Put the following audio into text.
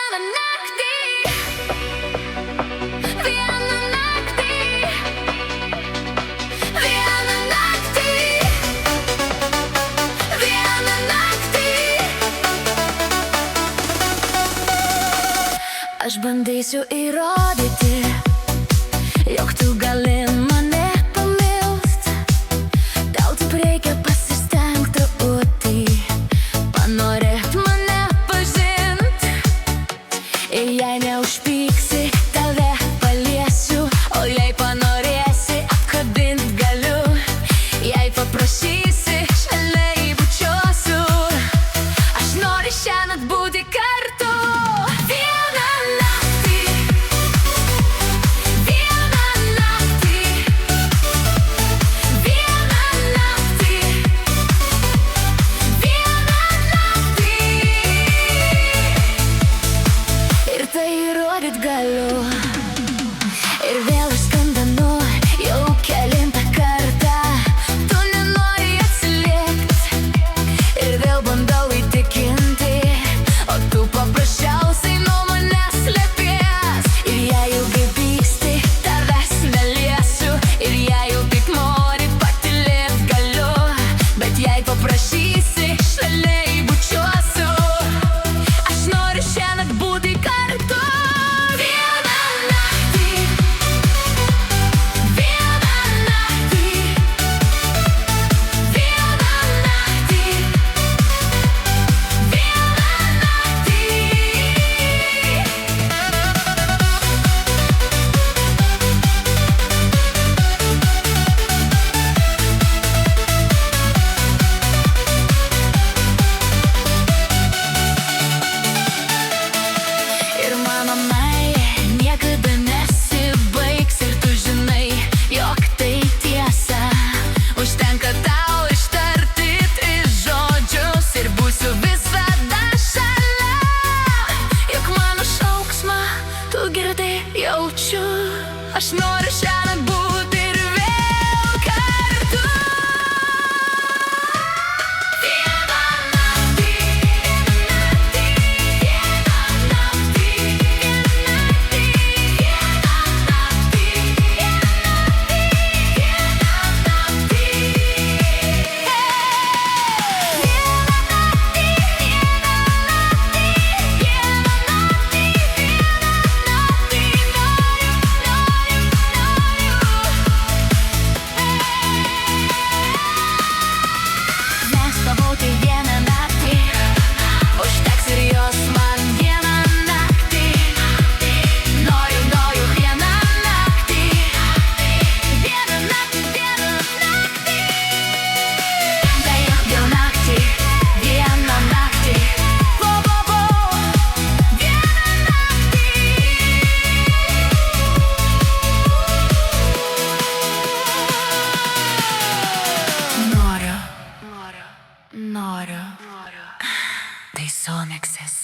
vieną naktį, vieną naktį, vieną naktį, vieną naktį. Aš bandysiu įrodyti, jog tu gali mane pamilt. Tau tik reikia pasistengt truputį, panorėt mane pažint. Ir jei neužpyksi, tave paliesiu, o jei panorėsi, apkabint galiu. Jei paprašysi, šalia įbučiuosiu. Aš noriu šiąnakt būti kartu. Vieną naktį, vieną naktį, vieną naktį, vieną naktį. Ir tai įrodyt galiu. Ir vėl aš skambinu jau kelintą kartą. Tu nenori atsilikt. Ir vėl bandau įtikinti, o tu paprasčiausiai nuo manęs slepies. Ir jei ilgai pyksti, tavęs neliesiu. Ir jei jau tik nori, patylėt galiu. Bet jei paprašysi, šalia įbučiuosiu. Aš noriu šiąnakt būti kartu. Vieną naktį, vieną naktį, vieną naktį, vieną naktį. Ir mano meilė niekada nesibaigs. Ir tu žinai, jog tai tiesa. Užtenka tau ištarti tris žodžius ir būsiu visada šalia. Juk mano šauksmą tu girdi, jaučiu. Aš noriu šiąnakt būti ir vėl kartu. Vieną naktį, vieną naktį, vieną naktį, vieną naktį, vieną naktį, mes pabūti vieną naktį, užteks ir jos man vieną naktį. Noriu, noriu vieną naktį, vieną naktį, vieną naktį. Tai jau naktį, vieną naktį, vieną naktį. Noriu. Tai Somexas.